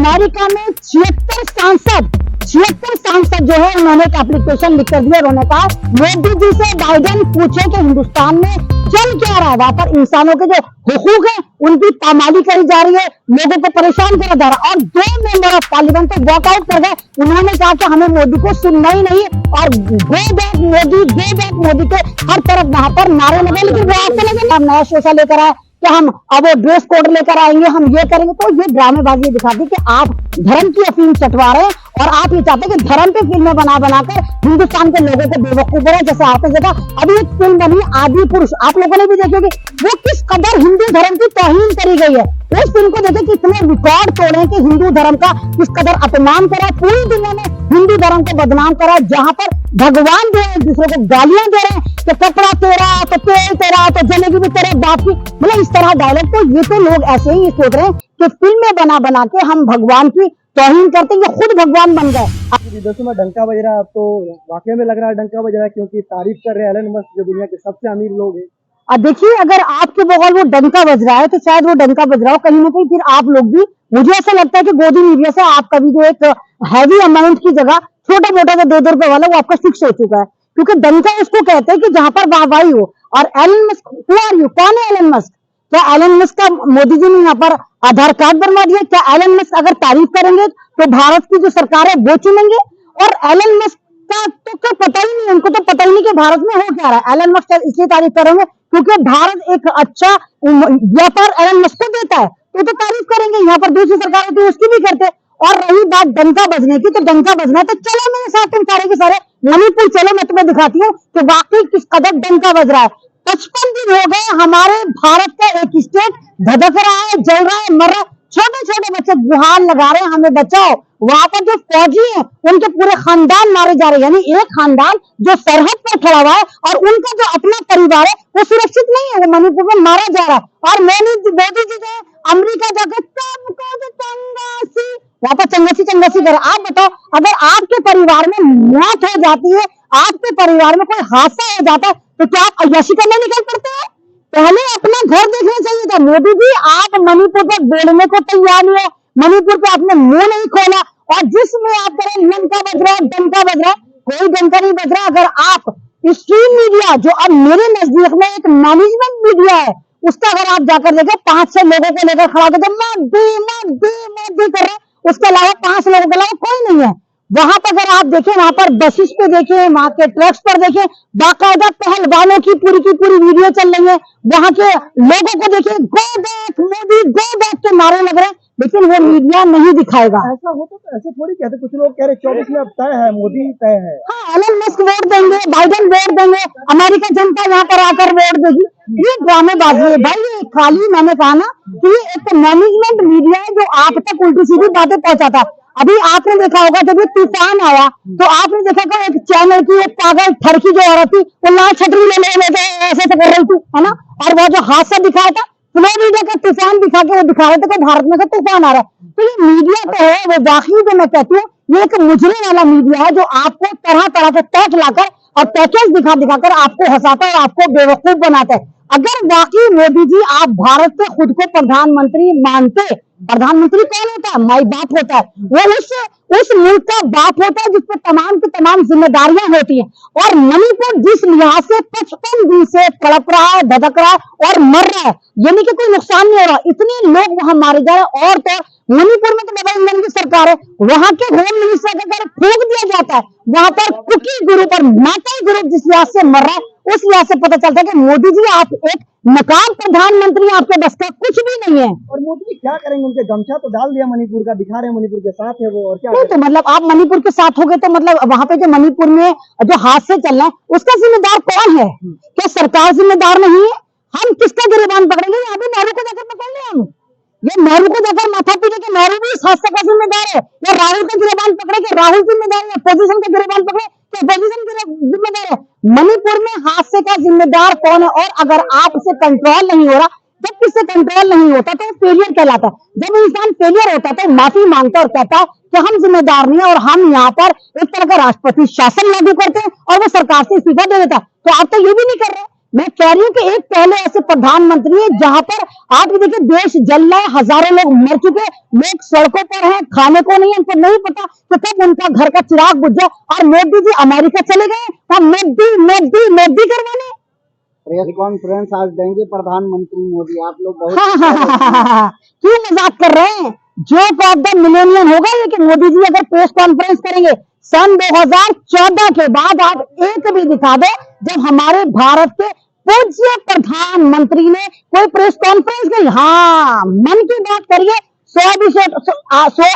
America में 76 सांसद जो है उन्होंने एक एप्लीकेशन लिख कर दिया। उन्होंने कहा मोदी जी से बाइडेन पूछे कि हिंदुस्तान में चल क्या रहा है, वहां पर इंसानों के जो हुकूक है उनकी पामाली करी जा रही है, लोगों को परेशान करा जा रहा है। और 2 मेंबर ऑफ पार्लियामेंट तो वॉकआउट कर गए। उन्होंने कहा कि हमें मोदी को सुनना ही नहीं और गो बैक मोदी के हर तरफ वहां पर नारे लगे। लेकिन वो आपको लगे हम नया शोषा लेकर आए कि हम अब वो ड्रेस कोड लेकर आएंगे, हम ये करेंगे। तो ये ड्रामेबाजी दिखाती कि आप धर्म की अफीम चटवा रहे हैं और आप ये चाहते हैं कि धर्म पे फिल्में बनाकर हिंदुस्तान के लोगों को बेवकूफ बनाए। जैसे आपने देखा अभी एक फिल्म बनी आदि पुरुष, आप लोगों ने भी देखी होगी, वो किस कदर हिंदू धर्म की तौहीन करी गई है। उस फिल्म को देखे कि इतने रिकॉर्ड तोड़े कि हिंदू धर्म का किस कदर अपमान करा, पूरी दुनिया में हिंदू धर्म को बदनाम करा, जहां पर भगवान जो है दूसरे को गालियां दे रहे हैं कि कपड़ा तेरा तो तेल तेरा तो जलेबी भी तेरे बाप की, मतलब इस तरह डायलॉग। तो ये तो लोग ऐसे ही सोच रहे हैं कि फिल्में बना के हम भगवान की तौहीन करते हैं, ये खुद भगवान बन गए। विदेशों में डंका बज रहा है, अब तो वाकई में लग रहा है डंका बज रहा है, क्योंकि तारीफ कर रहे हैं एलन मस्क जो दुनिया के सबसे अमीर लोग हैं। अब देखिए अगर आपके बगल वो डंका बज रहा है तो शायद वो डंका बज रहा हो कहीं ना कहीं, फिर आप लोग भी, मुझे ऐसा लगता है कि गोदी मीडिया से आपका भी जो एक हैवी अमाउंट की जगह छोटा मोटा जो 2-2 रुपए वाला वो आपका फिक्स हो चुका है। क्योंकि डंका उसको कहते हैं कि जहां पर वाहवाही हो। और Elon Musk, who are you, कौन है एलन मस्क? क्या एलन मस्क का मोदी जी ने यहाँ पर आधार कार्ड बनवा दिया? क्या एलन मस्क अगर तारीफ करेंगे तो भारत की जो सरकार है वो चुनेंगे? और एलन मस्क का तो क्या पता ही नहीं, उनको तो पता ही नहीं कि भारत में हो क्या रहा है। एलन मस्क इसलिए तारीफ करेंगे क्योंकि भारत एक अच्छा व्यापार एलन मस्क को देता है, तो तारीफ करेंगे। यहाँ पर दूसरी सरकार होती है उसकी भी करते। और रही बात डंका बजने की, तो डंका बजना है तो चलो मेरे साथ तुम सारे के सारे मणिपुर चलो, मैं तुम्हें दिखाती हूँ कि वाकई किस कदर डंका बज रहा है। 55 दिन हो गए हमारे भारत का एक स्टेट धधक रहा है, जल रहा है, मर रहा है। छोटे छोटे बच्चे गुहार लगा रहे हैं हमें बचाओ। वहां पर जो फौजी हैं उनके पूरे खानदान मारे जा रहे हैं, यानी एक खानदान जो सरहद पर खड़ा हुआ है और उनका जो अपना परिवार है वो सुरक्षित नहीं है, वो मणिपुर में मारा जा रहा है। और मोदी जी ने अमेरिका जाकर वहां पर चंगसी कर। आप बताओ अगर आपके परिवार में मौत हो जाती है, आपके परिवार में कोई हादसा हो जाता है, तो क्या आप अय्याशी करने निकल पड़ते हैं? पहले अपना घर देखना चाहिए था। मोदी जी आप मणिपुर पर बोलने को तैयार नहीं है, मणिपुर पे आपने मुंह नहीं खोला। और जिसमें आप करें डंका बज रहा है, डंका बज रहा है, कोई डंका नहीं बज रहा। अगर आप स्ट्रीम मीडिया जो अब मेरे नजदीक में एक मैनेजमेंट मीडिया है, उसका अगर आप जाकर देखें 5-6 लोगों को लेकर खड़ा होकर मोदी कर रहे हैं, उसके अलावा 5 लोगों के अलावा कोई नहीं है। वहां पर अगर आप देखें, वहां पर बसेस पे देखें, वहां के ट्रक्स पर देखें, बाकायदा पहलवानों की पूरी वीडियो चल रही है। वहां के लोगों को देखिए, go back Modi, go back के नारे लग रहे हैं, लेकिन वो मीडिया नहीं दिखाएगा। ऐसा होता तो ऐसे थोड़ी कहते, कुछ लोग कह रहे 24 में अब तय है, मोदी तय है। हाँ, एलन मस्क वोट देंगे, बाइडेन वोट देंगे, अमेरिका जनता यहाँ पर आकर वोट देगी। ये ड्रामेबाजी है भाई। ये खाली मैंने कहा ना कि ये एक मैनेजमेंट मीडिया है जो आप तक उल्टी सीधी बातें पहुंचाता है। अभी आपने देखा होगा जब ये तूफान आया तो आपने देखा कि एक चैनल की एक पागल ठरकी जो औरत थी वो लाल छतरी ले ऐसे कर रही थी, है ना। और वो जो हादसा दिखाया था फ्लोरिडा का तूफान दिखा के वो दिखा रहे थे कि भारत में का तूफान आ रहा है। तो ये मीडिया तो है वो वाकई जो मैं कहती हूँ ये एक मुजरिम वाला मीडिया है जो आपको तरह तरह के टैग लाकर और पैकेज दिखाकर आपको हंसाता है और आपको बेवकूफ बनाता है। अगर वाकई मोदी जी आप भारत से खुद को प्रधानमंत्री मानते, प्रधानमंत्री कौन होता है? माई बाप होता है। वो उस मुल्क का बाप होता है जिस पर तमाम की तमाम जिम्मेदारियां होती हैं। और मणिपुर जिस लिहाज से 55 दिन से तड़प रहा है, धधक रहा है और मर रहा है, यानी कि कोई नुकसान नहीं हो रहा, इतने लोग वहां मारे जा रहे हैं। और तो मणिपुर में तो डबल इंजन की सरकार है, वहां के होम मिनिस्टर के द्वारा फूंक दिया जाता है। वहां पर कुकी ग्रुप और माताई ग्रुप जिस लिहाज से मर रहा है, उस लिहाज से पता चलता है कि मोदी जी आप एक नकाब प्रधानमंत्री, आपके बस का कुछ भी नहीं है। और मोदी जी क्या करेंगे? उनके गमछा तो डाल दिया मणिपुर का, दिखा रहे हैं मणिपुर के साथ है वो, और क्या तो मतलब आप मणिपुर के साथ हो गए तो मतलब वहां पे जो मणिपुर में जो हादसे चल रहे हैं उसका जिम्मेदार कौन है? क्या सरकार जिम्मेदार नहीं है? हम किसका गिरबान पकड़ेंगे? यहाँ पे नेहरू को जाकर पकड़ ले। हम ये नेहरू को जाकर माथा पीटे कि नेहरू भी इस हादसे का जिम्मेदार है, या राहुल का गिरबान पकड़े कि राहुल जिम्मेदार है, अपोजिशन का गिरबान पकड़े कि अपोजिशन जिम्मेदार है। मणिपुर में हादसे का जिम्मेदार कौन है? और अगर आपसे कंट्रोल नहीं हो रहा, जब किससे कंट्रोल नहीं होता तो फेलियर कहलाता है। जब इंसान फेलियर होता है तो माफी मांगता और कहता है कि हम जिम्मेदार नहीं है और हम यहाँ पर एक तरह का राष्ट्रपति शासन लागू करते हैं और वो सरकार से इस्तीफा दे देता है। तो आप तो ये भी नहीं कर रहे मैं कह रही हूँ कि एक पहले ऐसे प्रधानमंत्री है जहां पर आप ये देखिए देश जल रहा है, हजारों लोग मर चुके, लोग सड़कों पर हैं, खाने को नहीं है, उनको नहीं पता कि कब उनका घर का चिराग बुझ जाए। और मोदी जी अमेरिका चले गए और मोदी मोदी मोदी करवाने। प्रेस कॉन्फ्रेंस आज देंगे प्रधानमंत्री मोदी, आप लोग बहुत क्यों मजाक कर रहे हैं? जोक ऑफ द मिलेनियम होगा ये कि मोदी जी अगर प्रेस कॉन्फ्रेंस करेंगे। सन 2014 के बाद आप एक भी दिखा दो जब हमारे भारत के पूज्य प्रधानमंत्री ने कोई प्रेस कॉन्फ्रेंस की। हाँ, मन की बात करिए, 100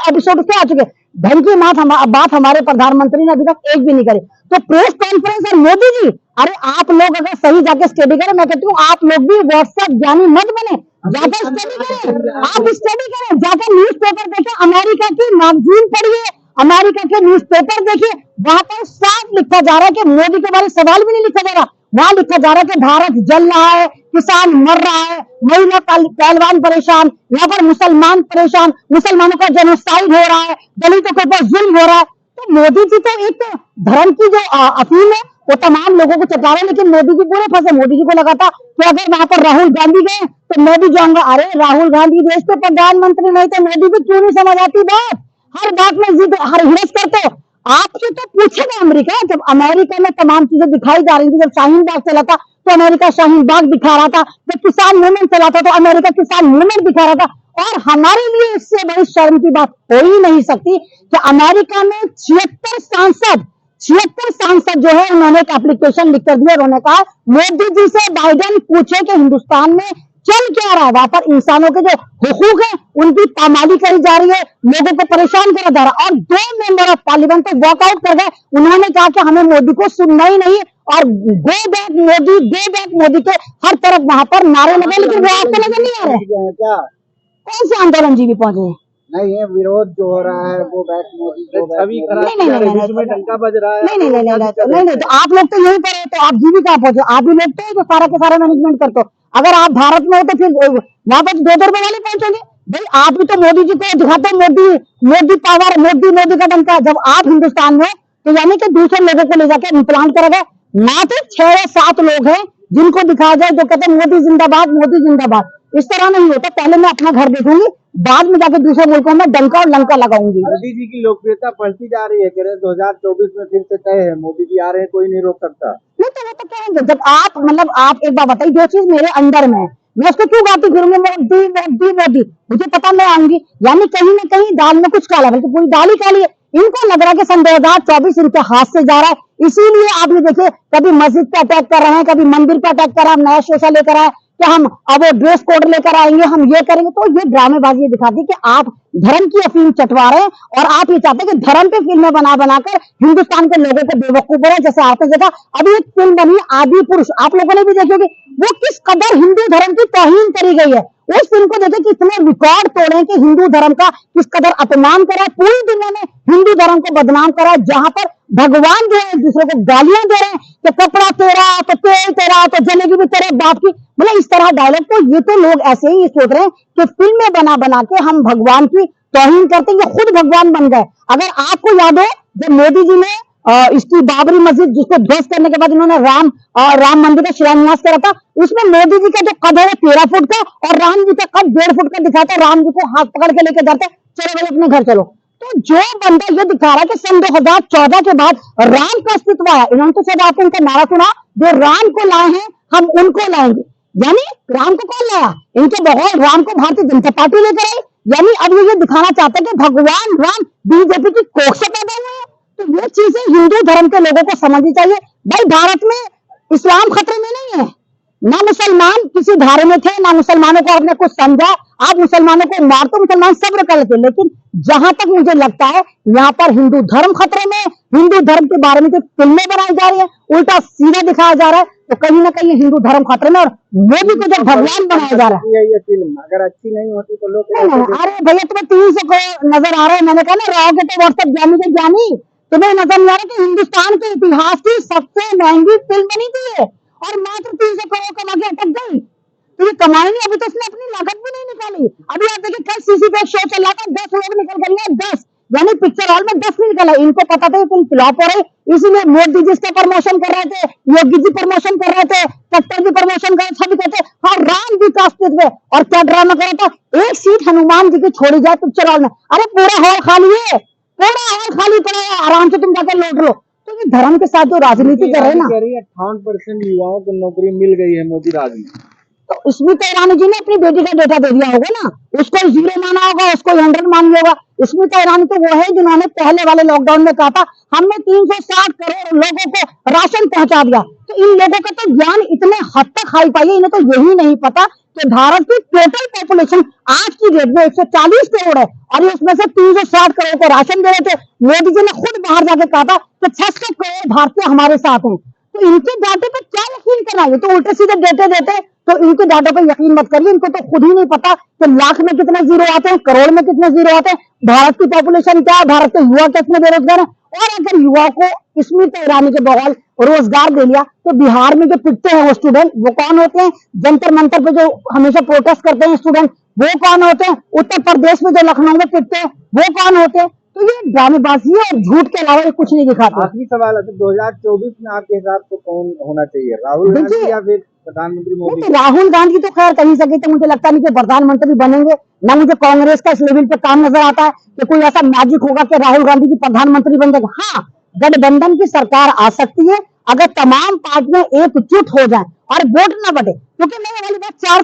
एपिसोड से आ चुके, ढंग की बात हमारे प्रधानमंत्री ने अभी तक एक भी नहीं करी। तो प्रेस कॉन्फ्रेंस और मोदी जी, अरे आप लोग अगर सही जाके स्टडी करें, मैं कहती हूँ आप लोग भी व्हाट्सएप ज्ञानी मत बने, जाकर स्टडी करें, आप स्टडी करें, जाकर न्यूज़पेपर देखें, अमेरिका की मैगजीन पढ़िए, अमेरिका के न्यूज़पेपर देखिए, वहां पर साफ लिखा जा रहा है कि मोदी के बारे में सवाल भी नहीं लिखा जा रहा, वहां लिखा जा रहा है कि भारत जल रहा है, किसान मर रहा है, महिला पहलवान परेशान, यहाँ पर मुसलमान परेशान, मुसलमानों का जेनोसाइड हो रहा है, दलितों के ऊपर जुल्म हो रहा है। तो मोदी जी तो एक धर्म की जो अफीम है वो तमाम लोगों को चटा रहे हैं, लेकिन मोदी जी पूरे फंसे। मोदी जी को लगा था कि अगर वहां पर राहुल गांधी गए तो मैं भी जाऊंगा। अरे राहुल गांधी देश के प्रधानमंत्री नहीं तो मोदी जी क्यों नहीं समझ आती बात? हर बात में जिद, हर हिरस करते हो। आपसे तो पूछेगा अमेरिका, जब अमेरिका में तमाम चीजें दिखाई जा रही थी, जब शाहीन बाग चला था तो अमेरिका शाहीन बाग दिखा रहा था, जब किसान मूवमेंट चला था तो अमेरिका किसान मूवमेंट दिखा रहा था। और हमारे लिए इससे बड़ी शर्म की बात हो ही नहीं सकती कि अमेरिका में 76 सांसद जो है उन्होंने एक एप्लीकेशन लिख कर दिया, उन्होंने कहा मोदी जी से बाइडेन पूछे कि हिंदुस्तान में चल क्या रहा है, वहां पर इंसानों के जो हुकूक है उनकी पामाली करी जा रही है, लोगों को परेशान करा जा रहा है। और 2 मेंबर ऑफ पार्लियामेंट तो वॉकआउट कर गए, उन्होंने कहा कि हमें मोदी को सुनना ही नहीं, और गो बैक मोदी के हर तरफ वहां पर नारे लगे, लेकिन वो आपको नजर नहीं आ रहे। क्या कौन से आंदोलन जी भी पहुंचे? नहीं, ये विरोध जो हो रहा है वो बैक मोदी छवि खराब, नहीं, डंका बज रहा है। नहीं, तो आप लोग तो यही करे, तो आप जी भी कहाँ पहुंचे? आप भी लोग तो सारा के सारा मैनेजमेंट करते हो। अगर आप भारत में हो तो फिर वहां पर 2 रुपए वाले पहुंचोगे भाई। आप भी तो मोदी जी को दिखाते हो, मोदी पावर, मोदी का डंका। जब आप हिंदुस्तान में हो तो यानी कि दूसरे लोगों को ले जाकर इम्प्लांट करेगा। मात्र 6 या 7 लोग हैं जिनको दिखाया जाए जो कहते हैं मोदी जिंदाबाद, मोदी जिंदाबाद। इस तरह नहीं होता। पहले मैं अपना घर देखूंगी, बाद में जाकर दूसरे मुल्कों में डंका और लंका लगाऊंगी। मोदी जी की लोकप्रियता बढ़ती जा रही है, कह रहे 2024 में फिर से तय है, मोदी जी आ रहे हैं, कोई नहीं रोक सकता। नहीं तो वो तो कहेंगे, जब आप मतलब आप एक बात बताइए, जो चीज मेरे अंदर में है मैं उसको क्यों गाती फिरूंगी मोदी मोदी मोदी? मुझे पता मैं आऊंगी, यानी कहीं ना कहीं दाल में कुछ काला, बल्कि पूरी दाल ही काली है। इनको लग रहा है कि सन 2024 इनके हाथ से जा रहा है, इसीलिए आप ये देखिए कभी मस्जिद पे अटैक कर रहे हैं, कभी मंदिर पे अटैक कर रहे हैं, नया शोषा लेकर आए कि हम अब वो ड्रेस कोड लेकर आएंगे, हम ये करेंगे। तो ये ड्रामेबाजी दिखाती है कि आप धर्म की अफीम चटवा रहे हैं और आप ये चाहते हैं कि धर्म पे फिल्में बनाकर हिंदुस्तान के लोगों को बेवकूफ बनाए। जैसे आपने देखा अभी एक फिल्म बनी आदि पुरुष, आप लोगों ने भी देखी होगी, वो किस कदर हिंदू धर्म की तौहीन करी गई है। उस फिल्म को देखे कि इतने रिकॉर्ड तोड़े कि हिंदू धर्म का किस कदर अपमान करा, पूरी दुनिया में हिंदू धर्म को बदनाम करा, जहां पर भगवान जो है एक दूसरे को गालियां दे रहे हैं कि कपड़ा तेरा तो तेल तेरा तो जलेबी भी तेरे बाप की, मतलब इस तरह डायलॉग। तो ये तो लोग ऐसे ही सोच रहे हैं कि फिल्में बना के हम भगवान की तौहीन करते हैं, ये खुद भगवान बन गए। अगर आपको याद हो जब मोदी जी ने इसकी बाबरी मस्जिद जिसको ध्वस्त करने के बाद उन्होंने राम मंदिर का शिलान्यास करा था, उसमें मोदी जी का जो कद है 13 फुट का और राम जी का कद 1.5 फुट का दिखाता, राम जी को हाथ पकड़ के लेके जाते, चलो भाई अपने घर चलो। तो जो बंदा ये दिखा रहा है कि सन 2014 के बाद राम का अस्तित्व आया, इन्होंने तो शायद आपने इनका नारा सुना, जो राम को लाए हैं हम उनको लाएंगे। यानी राम को कौन लाया? इनके बगैर राम को भारतीय जनता पार्टी लेकर आई। यानी अब ये दिखाना चाहते हैं कि भगवान राम बीजेपी की कोख से पैदा हुए हैं। तो ये चीजें हिंदू धर्म के लोगों को समझनी चाहिए। भाई भारत में इस्लाम खतरे में नहीं है, ना मुसलमान किसी धारे में थे, ना मुसलमानों को आपने कुछ समझा। आप मुसलमानों को मार तो मुसलमान सब्र कर लेते, लेकिन जहां तक मुझे लगता है यहाँ पर हिंदू धर्म खतरे में, हिंदू धर्म के बारे में जो फिल्में बनाई जा रही है उल्टा सीधा दिखाया जा रहा है, तो कहीं ना कहीं हिंदू धर्म खतरे में और मोदी को जो भगवान बनाया जा रहा है। ये फिल्म अगर अच्छी नहीं होती तो लोग अरे भैया तुम्हें 300 को नजर आ रहा है, मैंने कहा ना रहोगे तो व्हाट्सएप जानी के जानी, तुम्हें नजर नहीं आ रहा कि हिंदुस्तान के इतिहास की सबसे महंगी फिल्म बनी थी ये, और मात्र 300 करोड़ कमा के अटक गई। तो ये कमाई नहीं, अभी तो उसने अपनी लागत भी नहीं निकाली। अभी आप देखिए कल सीसी पे एक शो चल रहा था, 10 लोग निकल कर 10, यानी पिक्चर हॉल में 10 नहीं निकला। इनको पता था ये फिल्म फ्लॉप हो रही, इसीलिए मोदी जी इसका प्रमोशन कर रहे थे, योगी जी प्रमोशन कर रहे थे, खट्टर जी प्रमोशन कर रहे थे, सभी कहते हाँ राम जी का अस्तित्व है। और क्या ड्रामा कर रहा था, एक सीट हनुमान जी की छोड़ी जाए पिक्चर हॉल में, अरे पूरा हॉल खाली है, पूरा हॉल खाली पड़ा है, आराम से तुम जाकर लौट लो। तो ये धर्म के साथ जो राजनीति कर रहे हैं ना, कह रही है 58% युवाओं को नौकरी मिल गई है मोदी राज में। तो स्मृति ईरानी जी ने अपनी बेटी का डेटा दे दिया होगा ना, उसको 0 माना होगा, उसको 100 मान लिया होगा। स्मृति ईरानी तो वो है जिन्होंने पहले वाले लॉकडाउन में कहा था हमने 360 करोड़ लोगों को राशन पहुंचा दिया। तो इन लोगों का तो ज्ञान इतने हद तक हाई पाई है, इन्हें तो यही नहीं पता कि भारत की टोटल पॉपुलेशन आज की डेट में 140 करोड़ है और ये उसमें से 360 करोड़ को राशन दे रहे थे। मोदी जी ने खुद बाहर जाके कहा था कि 600 करोड़ भारतीय हमारे साथ हैं। तो इनके डाटे पर क्या यकीन करना है, तो उल्टे सीधे डेटे देते, तो इनके डाटों पर यकीन मत करिए। इनको तो खुद ही नहीं पता कि लाख में कितने जीरो आते हैं, करोड़ में कितने जीरो आते हैं, भारत की पॉपुलेशन क्या है, भारत के युवा कितने बेरोजगार है। और अगर युवा को स्मृति ईरानी के बगौल रोजगार दे लिया तो बिहार में जो पिटते हैं वो स्टूडेंट, वो कौन होते हैं? जंतर मंतर पे जो हमेशा प्रोटेस्ट करते हैं स्टूडेंट, वो कौन होते हैं? उत्तर प्रदेश में जो लखनऊ में पिटते हैं वो कौन होते हैं? तो ये ड्रामेबाजी है और झूठ के अलावा कुछ नहीं दिखाते। आखिरी सवाल है, तो 2024 में आपके हिसाब से कौन होना चाहिए, राहुल गांधी या फिर प्रधानमंत्री मोदी? तो राहुल गांधी तो खैर कहीं सके तो मुझे लगता नहीं कि प्रधानमंत्री बनेंगे, ना मुझे कांग्रेस का इस लेवल पे काम नजर आता है कि कोई ऐसा मैजिक होगा कि राहुल गांधी की प्रधानमंत्री बन जाएगा। हाँ, गठबंधन की सरकार आ सकती है अगर तमाम पार्टियां एकजुट हो जाएं और वोट न बटे। क्योंकि मैं वाली बात चार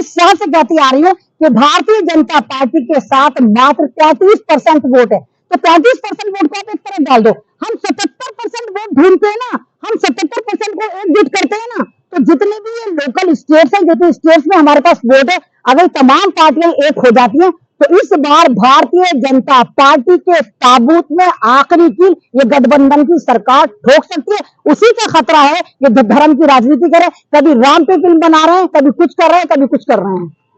साल से कहती आ रही हूँ कि भारतीय जनता पार्टी के साथ मात्र 33% वोट है। तो 33% वोट को आप एक तरफ डाल दो, हम 77% वोट ढूंढते हैं ना, हम 77% को एकजुट करते हैं ना, तो जितने भी ये लोकल स्टेट्स हैं, जितने स्टेट्स में हमारे पास वोट है, अगर तमाम पार्टियां एक हो जाती हैं तो इस बार भारतीय जनता पार्टी के ताबूत में आखिरी कील ये गठबंधन की सरकार ठोक सकती है। उसी का खतरा है, ये धर्म की राजनीति करे, कभी राम पे फिल्म बना रहे हैं, कभी कुछ कर रहे हैं, कभी कुछ कर रहे हैं।